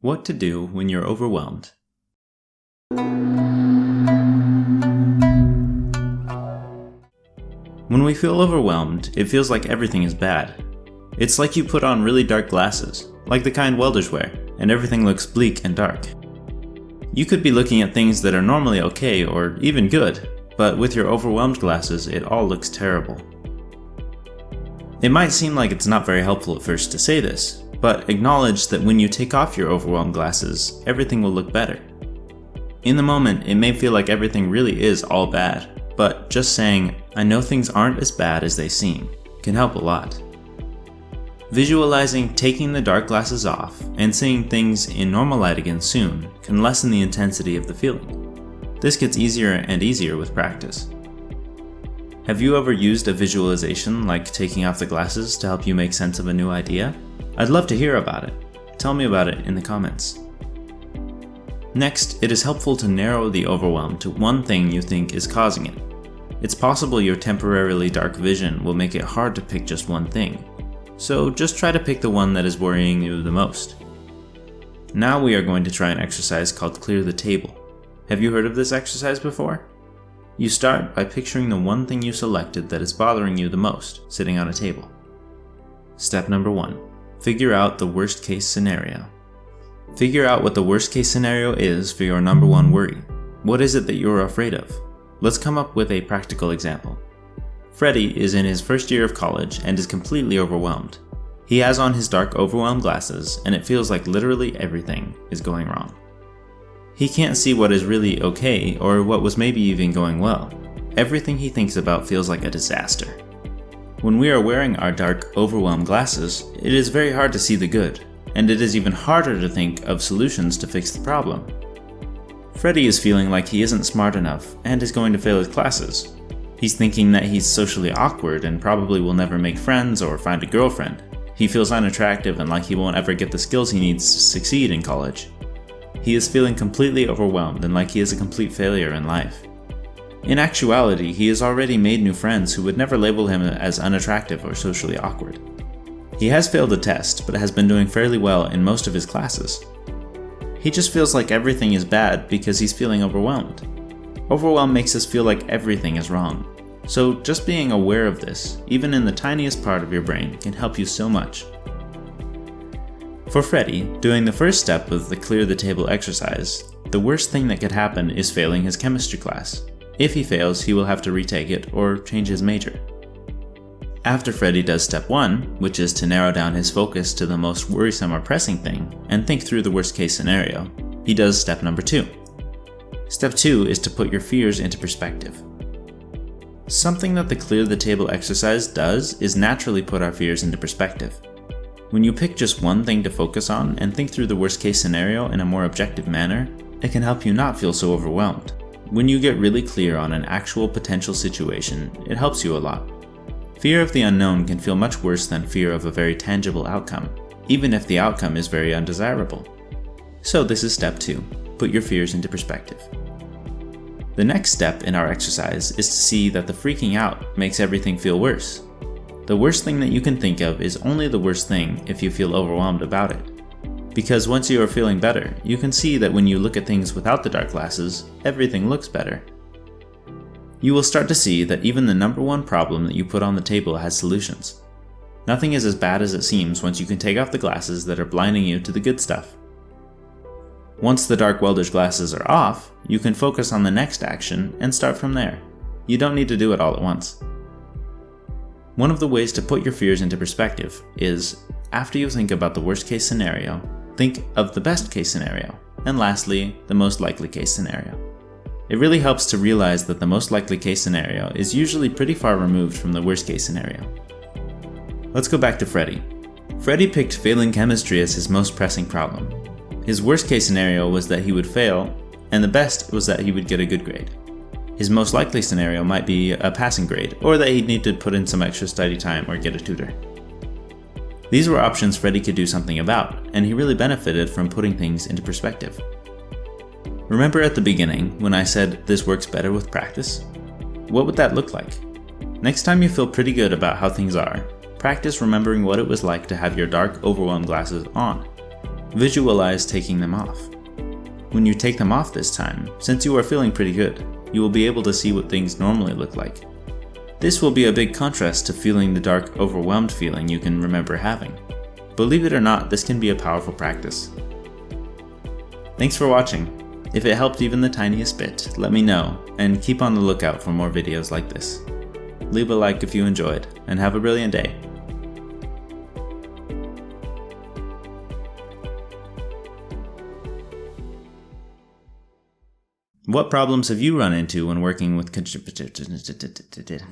What to do when you're overwhelmed. When we feel overwhelmed, it feels like everything is bad. It's like you put on really dark glasses, like the kind welders wear, and everything looks bleak and dark. You could be looking at things that are normally okay or even good, but with your overwhelmed glasses, it all looks terrible. It might seem like it's not very helpful at first to say this, but acknowledge that when you take off your overwhelmed glasses, everything will look better. In the moment, it may feel like everything really is all bad, but just saying, "I know things aren't as bad as they seem," can help a lot. Visualizing taking the dark glasses off and seeing things in normal light again soon can lessen the intensity of the feeling. This gets easier and easier with practice. Have you ever used a visualization like taking off the glasses to help you make sense of a new idea? I'd love to hear about it. Tell me about it in the comments. Next, it is helpful to narrow the overwhelm to one thing you think is causing it. It's possible your temporarily dark vision will make it hard to pick just one thing. So just try to pick the one that is worrying you the most. Now we are going to try an exercise called Clear the Table. Have you heard of this exercise before? You start by picturing the one thing you selected that is bothering you the most, sitting on a table. Step number 1. Figure out the worst case scenario. Figure out what the worst case scenario is for your number one worry. What is it that you're afraid of? Let's come up with a practical example. Freddie is in his first year of college and is completely overwhelmed. He has on his dark overwhelmed glasses and it feels like literally everything is going wrong. He can't see what is really okay or what was maybe even going well. Everything he thinks about feels like a disaster. When we are wearing our dark, overwhelmed glasses, it is very hard to see the good, and it is even harder to think of solutions to fix the problem. Freddie is feeling like he isn't smart enough and is going to fail his classes. He's thinking that he's socially awkward and probably will never make friends or find a girlfriend. He feels unattractive and like he won't ever get the skills he needs to succeed in college. He is feeling completely overwhelmed and like he is a complete failure in life. In actuality, he has already made new friends who would never label him as unattractive or socially awkward. He has failed a test, but has been doing fairly well in most of his classes. He just feels like everything is bad because he's feeling overwhelmed. Overwhelm makes us feel like everything is wrong. So just being aware of this, even in the tiniest part of your brain, can help you so much. For Freddie, doing the first step of the Clear the Table exercise, the worst thing that could happen is failing his chemistry class. If he fails, he will have to retake it or change his major. After Freddie does step 1, which is to narrow down his focus to the most worrisome or pressing thing and think through the worst case scenario, he does step number 2. Step 2 is to put your fears into perspective. Something that the Clear the Table exercise does is naturally put our fears into perspective. When you pick just one thing to focus on and think through the worst case scenario in a more objective manner, it can help you not feel so overwhelmed. When you get really clear on an actual potential situation, it helps you a lot. Fear of the unknown can feel much worse than fear of a very tangible outcome, even if the outcome is very undesirable. So this is step 2, put your fears into perspective. The next step in our exercise is to see that the freaking out makes everything feel worse. The worst thing that you can think of is only the worst thing if you feel overwhelmed about it. Because once you are feeling better, you can see that when you look at things without the dark glasses, everything looks better. You will start to see that even the number one problem that you put on the table has solutions. Nothing is as bad as it seems once you can take off the glasses that are blinding you to the good stuff. Once the dark welder's glasses are off, you can focus on the next action and start from there. You don't need to do it all at once. One of the ways to put your fears into perspective is, after you think about the worst case scenario, think of the best case scenario, and lastly, the most likely case scenario. It really helps to realize that the most likely case scenario is usually pretty far removed from the worst case scenario. Let's go back to Freddie. Freddie picked failing chemistry as his most pressing problem. His worst case scenario was that he would fail, and the best was that he would get a good grade. His most likely scenario might be a passing grade, or that he'd need to put in some extra study time or get a tutor. These were options Freddie could do something about, and he really benefited from putting things into perspective. Remember at the beginning when I said this works better with practice? What would that look like? Next time you feel pretty good about how things are, practice remembering what it was like to have your dark, overwhelmed glasses on. Visualize taking them off. When you take them off this time, since you are feeling pretty good, you will be able to see what things normally look like. This will be a big contrast to feeling the dark, overwhelmed feeling you can remember having. Believe it or not, this can be a powerful practice. Thanks for watching. If it helped even the tiniest bit, let me know, and keep on the lookout for more videos like this. Leave a like if you enjoyed, and have a brilliant day. What problems have you run into when working with